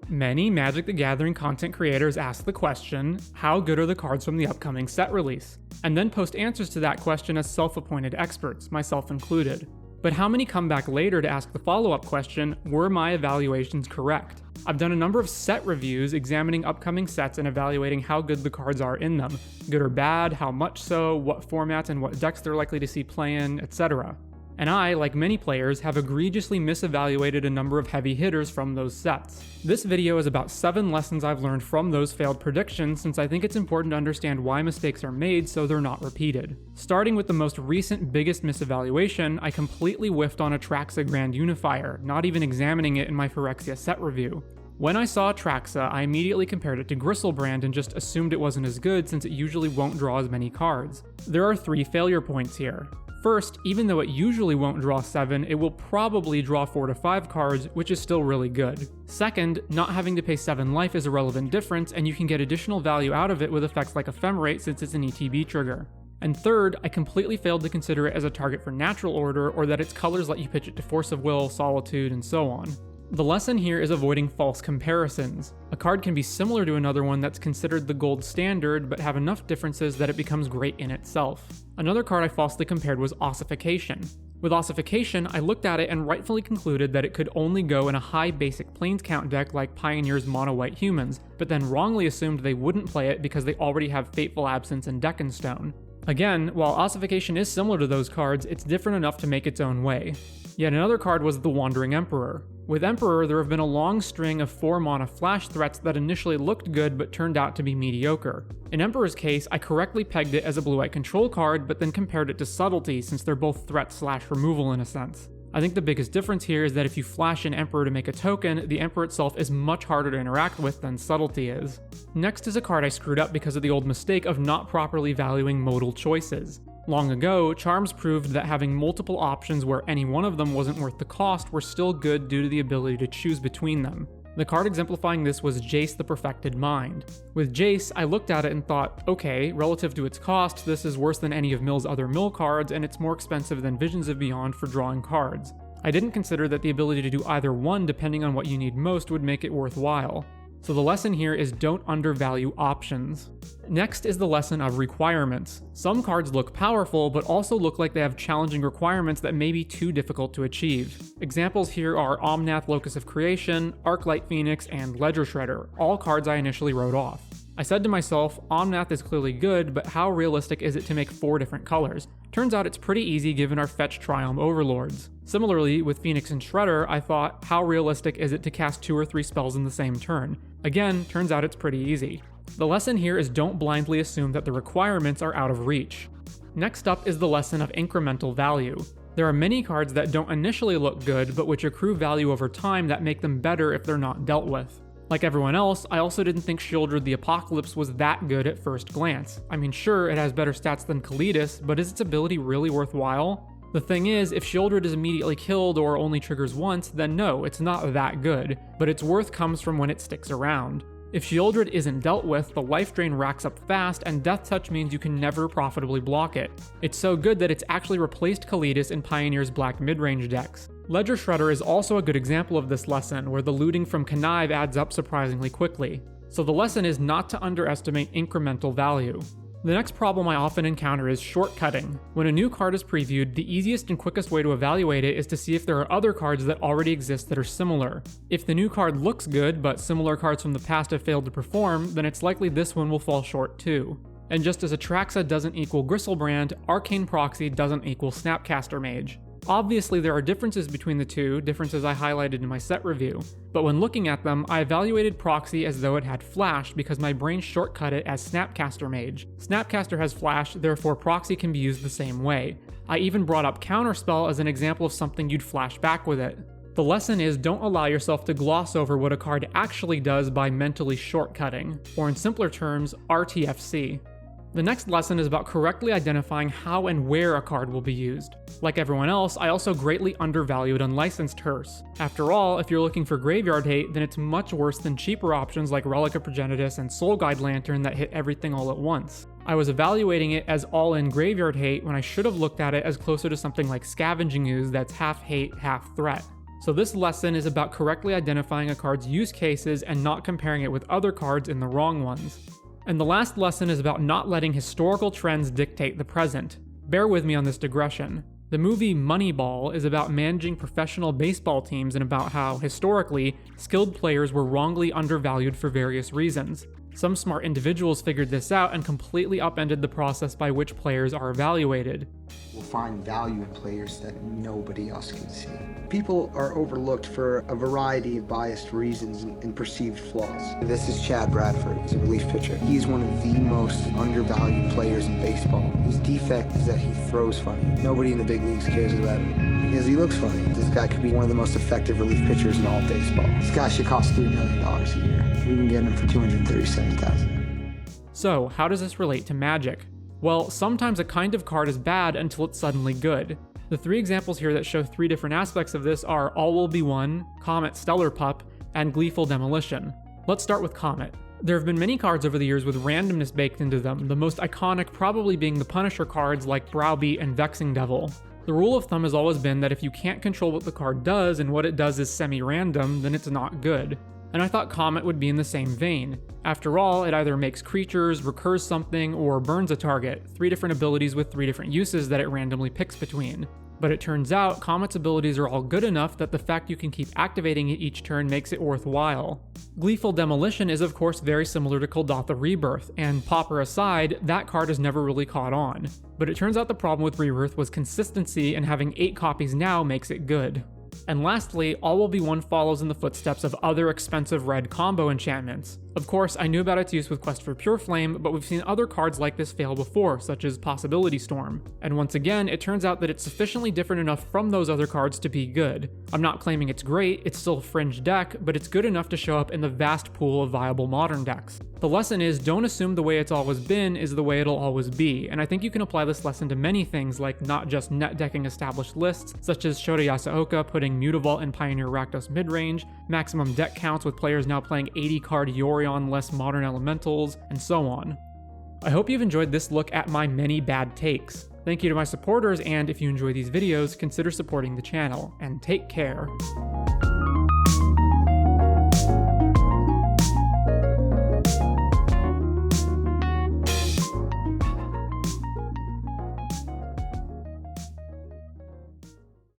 Many Magic the Gathering content creators ask the question, how good are the cards from the upcoming set release? And then post answers to that question as self-appointed experts, myself included. But how many come back later to ask the follow-up question, were my evaluations correct? I've done a number of set reviews examining upcoming sets and evaluating how good the cards are in them. Good or bad, how much so, what formats and what decks they're likely to see play in, etc. And I, like many players, have egregiously misevaluated a number of heavy hitters from those sets. This video is about 7 lessons I've learned from those failed predictions, since I think it's important to understand why mistakes are made so they're not repeated. Starting with the most recent biggest misevaluation, I completely whiffed on Atraxa Grand Unifier, not even examining it in my Phyrexia set review. When I saw Atraxa, I immediately compared it to Griselbrand and just assumed it wasn't as good since it usually won't draw as many cards. There are 3 failure points here. First, even though it usually won't draw 7, it will probably draw 4 to 5 cards, which is still really good. Second, not having to pay 7 life is a relevant difference, and you can get additional value out of it with effects like Ephemerate since it's an ETB trigger. And third, I completely failed to consider it as a target for natural order, or that its colors let you pitch it to Force of Will, Solitude, and so on. The lesson here is avoiding false comparisons. A card can be similar to another one that's considered the gold standard, but have enough differences that it becomes great in itself. Another card I falsely compared was Ossification. With Ossification, I looked at it and rightfully concluded that it could only go in a high basic planes count deck like Pioneer's Mono-White Humans, but then wrongly assumed they wouldn't play it because they already have Fateful Absence and Deckenstone. Again, while Ossification is similar to those cards, it's different enough to make its own way. Yet another card was the Wandering Emperor. With Emperor, there have been a long string of 4-mana flash threats that initially looked good but turned out to be mediocre. In Emperor's case, I correctly pegged it as a blue-white control card, but then compared it to Subtlety since they're both threat/removal in a sense. I think the biggest difference here is that if you flash an Emperor to make a token, the Emperor itself is much harder to interact with than Subtlety is. Next is a card I screwed up because of the old mistake of not properly valuing modal choices. Long ago, Charms proved that having multiple options where any one of them wasn't worth the cost were still good due to the ability to choose between them. The card exemplifying this was Jace the Perfected Mind. With Jace, I looked at it and thought, okay, relative to its cost, this is worse than any of Mill's other mill cards, and it's more expensive than Visions of Beyond for drawing cards. I didn't consider that the ability to do either one depending on what you need most would make it worthwhile. So the lesson here is don't undervalue options. Next is the lesson of requirements. Some cards look powerful, but also look like they have challenging requirements that may be too difficult to achieve. Examples here are Omnath Locus of Creation, Arclight Phoenix, and Ledger Shredder, all cards I initially wrote off. I said to myself, Omnath is clearly good, but how realistic is it to make 4 different colors? Turns out it's pretty easy given our fetch Triumph overlords. Similarly, with Phoenix and Shredder, I thought, how realistic is it to cast 2 or 3 spells in the same turn? Again, turns out it's pretty easy. The lesson here is don't blindly assume that the requirements are out of reach. Next up is the lesson of incremental value. There are many cards that don't initially look good, but which accrue value over time that make them better if they're not dealt with. Like everyone else, I also didn't think Sheoldred the Apocalypse was that good at first glance. I mean, sure, it has better stats than Kalidas, but is its ability really worthwhile? The thing is, if Sheoldred is immediately killed or only triggers once, then no, it's not that good, but its worth comes from when it sticks around. If Sheoldred isn't dealt with, the life drain racks up fast, and Death Touch means you can never profitably block it. It's so good that it's actually replaced Kalidas in Pioneer's black mid-range decks. Ledger Shredder is also a good example of this lesson, where the looting from Connive adds up surprisingly quickly. So the lesson is not to underestimate incremental value. The next problem I often encounter is shortcutting. When a new card is previewed, the easiest and quickest way to evaluate it is to see if there are other cards that already exist that are similar. If the new card looks good, but similar cards from the past have failed to perform, then it's likely this one will fall short too. And just as Atraxa doesn't equal Griselbrand, Arcane Proxy doesn't equal Snapcaster Mage. Obviously, there are differences between the two, differences I highlighted in my set review, but when looking at them, I evaluated Proxy as though it had Flash because my brain shortcut it as Snapcaster Mage. Snapcaster has Flash, therefore Proxy can be used the same way. I even brought up Counterspell as an example of something you'd flash back with it. The lesson is don't allow yourself to gloss over what a card actually does by mentally shortcutting, or in simpler terms, RTFC. The next lesson is about correctly identifying how and where a card will be used. Like everyone else, I also greatly undervalued Unlicensed Hearse. After all, if you're looking for graveyard hate, then it's much worse than cheaper options like Relic of Progenitus and Soul Guide Lantern that hit everything all at once. I was evaluating it as all-in graveyard hate when I should have looked at it as closer to something like Scavenging Ooze that's half hate, half threat. So this lesson is about correctly identifying a card's use cases and not comparing it with other cards in the wrong ones. And the last lesson is about not letting historical trends dictate the present. Bear with me on this digression. The movie Moneyball is about managing professional baseball teams and about how, historically, skilled players were wrongly undervalued for various reasons. Some smart individuals figured this out and completely upended the process by which players are evaluated. We'll find value in players that nobody else can see. People are overlooked for a variety of biased reasons and perceived flaws. This is Chad Bradford. He's a relief pitcher. He's one of the most undervalued players in baseball. His defect is that he throws funny. Nobody in the big leagues cares about him because he looks funny. This guy could be one of the most effective relief pitchers in all of baseball. This guy should cost $3 million a year. We can get him for $237,000. So, how does this relate to Magic? Well, sometimes a kind of card is bad until it's suddenly good. The three examples here that show three different aspects of this are All Will Be One, Comet Stellar Pup, and Gleeful Demolition. Let's start with Comet. There have been many cards over the years with randomness baked into them, the most iconic probably being the Punisher cards like Browbeat and Vexing Devil. The rule of thumb has always been that if you can't control what the card does and what it does is semi-random, then it's not good. And I thought Comet would be in the same vein. After all, it either makes creatures, recurs something, or burns a target, three different abilities with three different uses that it randomly picks between. But it turns out, Comet's abilities are all good enough that the fact you can keep activating it each turn makes it worthwhile. Gleeful Demolition is of course very similar to Kuldotha Rebirth, and Pauper aside, that card has never really caught on. But it turns out the problem with Rebirth was consistency, and having 8 copies now makes it good. And lastly, All Will Be One follows in the footsteps of other expensive red combo enchantments. Of course, I knew about its use with Quest for Pure Flame, but we've seen other cards like this fail before, such as Possibility Storm. And once again, it turns out that it's sufficiently different enough from those other cards to be good. I'm not claiming it's great, it's still a fringe deck, but it's good enough to show up in the vast pool of viable modern decks. The lesson is, don't assume the way it's always been is the way it'll always be, and I think you can apply this lesson to many things, like not just net decking established lists, such as Shota Yasuoka putting Mutavault and Pioneer Rakdos midrange, maximum deck counts with players now playing 80 card Yorion less modern elementals, and so on. I hope you've enjoyed this look at my many bad takes. Thank you to my supporters, and if you enjoy these videos, consider supporting the channel, and take care.